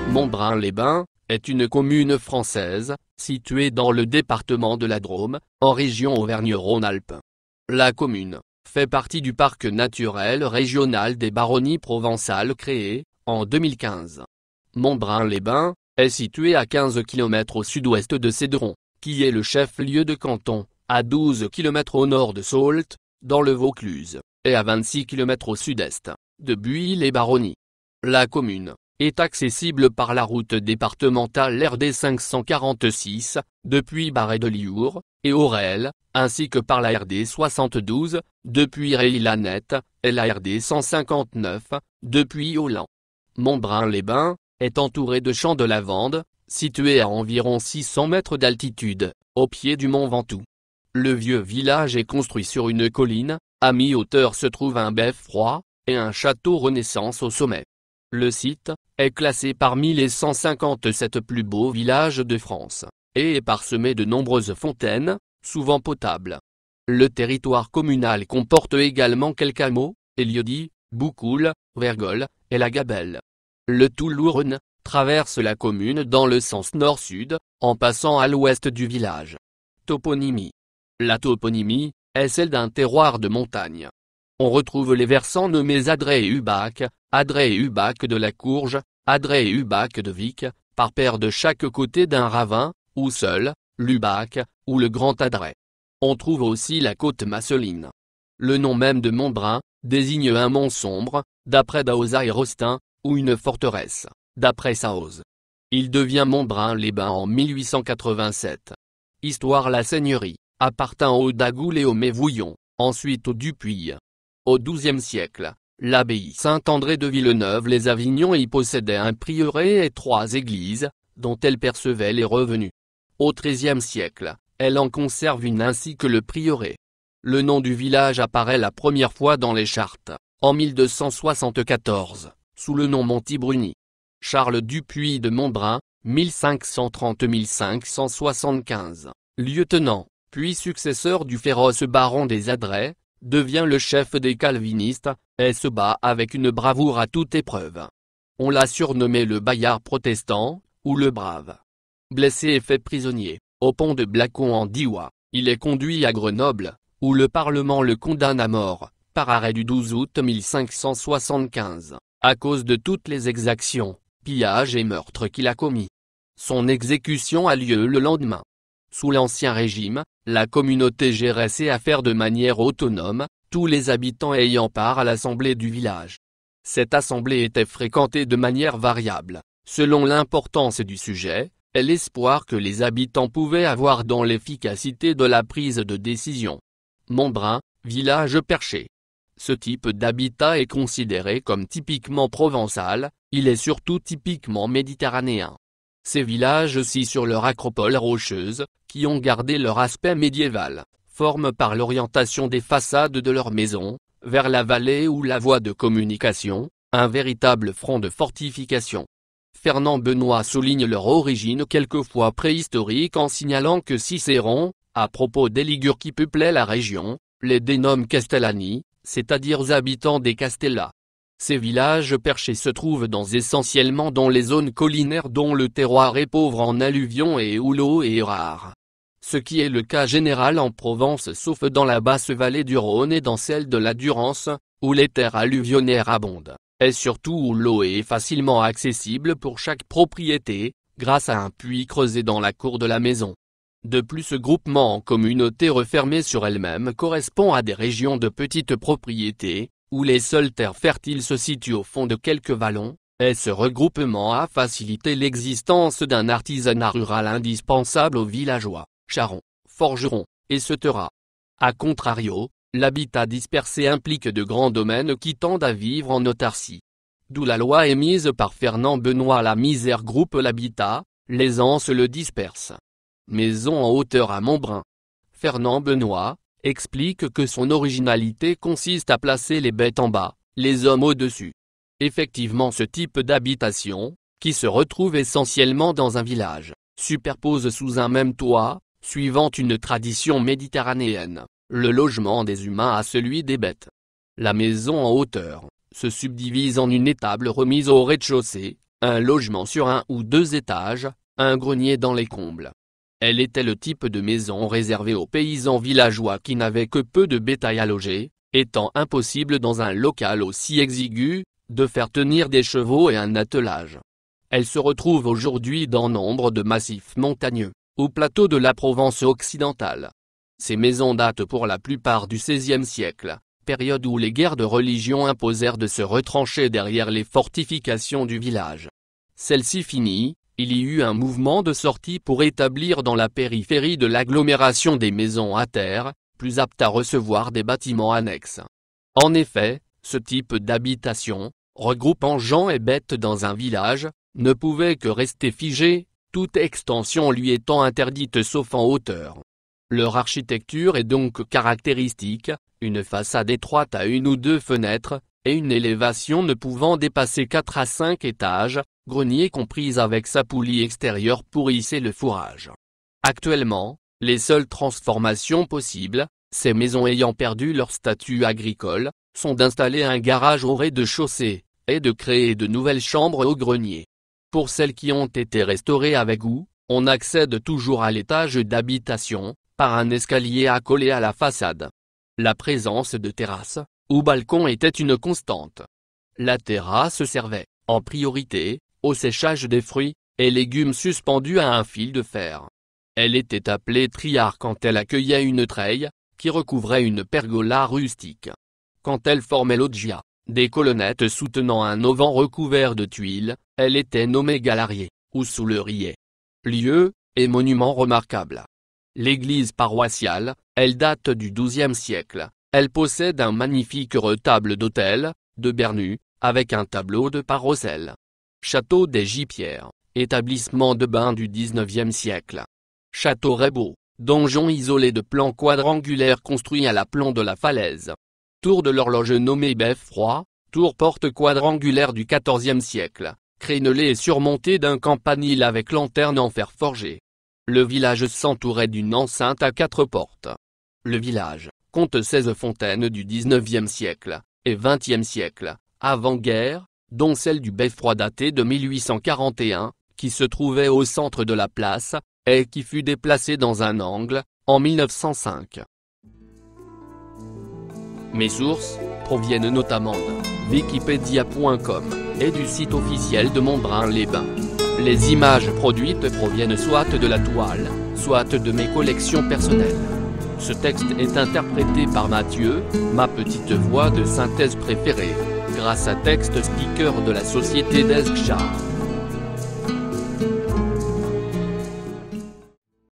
Montbrun-les-Bains est une commune française, située dans le département de la Drôme, en région Auvergne-Rhône-Alpes. La commune fait partie du parc naturel régional des Baronnies provençales créé, en 2015. Montbrun-les-Bains est situé à 15 km au sud-ouest de Cédron, qui est le chef-lieu de canton, à 12 km au nord de Saulx, dans le Vaucluse, et à 26 km au sud-est, de Buis-les-Baronnies. La commune est accessible par la route départementale RD 546, depuis Baret-de-Liour et Aureil, ainsi que par la RD 72, depuis Reillanne, et la RD 159, depuis Holland. Montbrun-les-Bains est entouré de champs de lavande, situé à environ 600 mètres d'altitude, au pied du mont Ventoux. Le vieux village est construit sur une colline, à mi-hauteur se trouve un beffroi, et un château Renaissance au sommet. Le site est classé parmi les 157 plus beaux villages de France, et est parsemé de nombreuses fontaines, souvent potables. Le territoire communal comporte également quelques hameaux, Eliody, Boucoul, Vergol, et la Gabelle. Le Toulourne traverse la commune dans le sens nord-sud, en passant à l'ouest du village. Toponymie. La toponymie est celle d'un terroir de montagne. On retrouve les versants nommés Adret et Ubac, Adret et Ubac de la Courge, Adret et Ubac de Vic, par paire de chaque côté d'un ravin, ou seul, l'Ubac, ou le Grand Adret. On trouve aussi la côte Masseline. Le nom même de Montbrun désigne un mont sombre, d'après Daoza et Rostin, ou une forteresse, d'après Saoz. Il devient Montbrun-les-Bains en 1887. Histoire. La seigneurie appartint aux Dagoul et aux Mévouillon, ensuite aux Dupuy. Au XIIe siècle, l'abbaye Saint-André de Villeneuve-les-Avignon y possédait un prieuré et 3 églises, dont elle percevait les revenus. Au XIIIe siècle, elle en conserve une ainsi que le prieuré. Le nom du village apparaît la première fois dans les chartes, en 1274, sous le nom Montibruni. Charles Dupuy de Montbrun, 1530-1575, lieutenant, puis successeur du féroce baron des Adrets, devient le chef des calvinistes, et se bat avec une bravoure à toute épreuve. On l'a surnommé le Bayard protestant, ou le Brave. Blessé et fait prisonnier, au pont de Blacon en Diois, il est conduit à Grenoble, où le Parlement le condamne à mort, par arrêt du 12 août 1575, à cause de toutes les exactions, pillages et meurtres qu'il a commis. Son exécution a lieu le lendemain. Sous l'Ancien Régime, la communauté gérait ses affaires de manière autonome, tous les habitants ayant part à l'assemblée du village. Cette assemblée était fréquentée de manière variable, selon l'importance du sujet, et l'espoir que les habitants pouvaient avoir dans l'efficacité de la prise de décision. Montbrun, village perché. Ce type d'habitat est considéré comme typiquement provençal, il est surtout typiquement méditerranéen. Ces villages assis sur leur acropole rocheuse, qui ont gardé leur aspect médiéval, forment par l'orientation des façades de leurs maisons, vers la vallée ou la voie de communication, un véritable front de fortification. Fernand Benoît souligne leur origine quelquefois préhistorique en signalant que Cicéron, à propos des Ligures qui peuplaient la région, les dénomme Castellani, c'est-à-dire habitants des Castellas. Ces villages perchés se trouvent essentiellement dans les zones collinaires dont le terroir est pauvre en alluvions et où l'eau est rare. Ce qui est le cas général en Provence sauf dans la basse vallée du Rhône et dans celle de la Durance, où les terres alluvionnaires abondent, et surtout où l'eau est facilement accessible pour chaque propriété, grâce à un puits creusé dans la cour de la maison. De plus, ce groupement en communauté refermée sur elle-même correspond à des régions de petites propriétés, où les seules terres fertiles se situent au fond de quelques vallons, et ce regroupement a facilité l'existence d'un artisanat rural indispensable aux villageois, charrons, forgerons, et seteras. A contrario, l'habitat dispersé implique de grands domaines qui tendent à vivre en autarcie. d'où la loi émise par Fernand Benoît. La misère groupe l'habitat, l'aisance le disperse. Maison en hauteur à Montbrun. Fernand Benoît explique que son originalité consiste à placer les bêtes en bas, les hommes au-dessus. Effectivement, ce type d'habitation, qui se retrouve essentiellement dans un village, superpose sous un même toit, suivant une tradition méditerranéenne, le logement des humains à celui des bêtes. La maison en hauteur se subdivise en une étable remise au rez-de-chaussée, un logement sur 1 ou 2 étages, un grenier dans les combles. Elle était le type de maison réservée aux paysans villageois qui n'avaient que peu de bétail à loger, étant impossible dans un local aussi exigu, de faire tenir des chevaux et un attelage. Elle se retrouve aujourd'hui dans nombre de massifs montagneux, au plateau de la Provence occidentale. Ces maisons datent pour la plupart du XVIe siècle, période où les guerres de religion imposèrent de se retrancher derrière les fortifications du village. Celle-ci finie, il y eut un mouvement de sortie pour établir dans la périphérie de l'agglomération des maisons à terre, plus aptes à recevoir des bâtiments annexes. En effet, ce type d'habitation, regroupant gens et bêtes dans un village, ne pouvait que rester figé, toute extension lui étant interdite sauf en hauteur. Leur architecture est donc caractéristique, une façade étroite à 1 ou 2 fenêtres, et une élévation ne pouvant dépasser 4 à 5 étages, grenier compris avec sa poulie extérieure pour hisser le fourrage. Actuellement, les seules transformations possibles, ces maisons ayant perdu leur statut agricole, sont d'installer un garage au rez-de-chaussée, et de créer de nouvelles chambres au grenier. Pour celles qui ont été restaurées avec goût, on accède toujours à l'étage d'habitation, par un escalier accolé à la façade. La présence de terrasses, ou balcons était une constante. La terrasse servait, en priorité, au séchage des fruits et légumes suspendus à un fil de fer. Elle était appelée triard quand elle accueillait une treille, qui recouvrait une pergola rustique. Quand elle formait loggia, des colonnettes soutenant un auvent recouvert de tuiles, elle était nommée galariée, ou soulerier. Lieu, et monument remarquable. L'église paroissiale, elle date du XIIe siècle, elle possède un magnifique retable d'autel, de Bernu, avec un tableau de Parocelle. Château des Gipierres, établissement de bain du XIXe siècle. Château Rébeau, donjon isolé de plan quadrangulaire construit à l'aplomb de la falaise. Tour de l'horloge nommée Beffroi, tour porte quadrangulaire du XIVe siècle, crénelée et surmontée d'un campanile avec lanterne en fer forgé. Le village s'entourait d'une enceinte à 4 portes. Le village compte 16 fontaines du XIXe siècle et XXe siècle, avant-guerre, dont celle du Beffroi datée de 1841, qui se trouvait au centre de la place, et qui fut déplacée dans un angle, en 1905. Mes sources proviennent notamment de Wikipedia.com et du site officiel de Montbrun-les-Bains. Les images produites proviennent soit de la toile, soit de mes collections personnelles. Ce texte est interprété par Mathieu, ma petite voix de synthèse préférée, grâce à Text Speaker de la société Deskjar.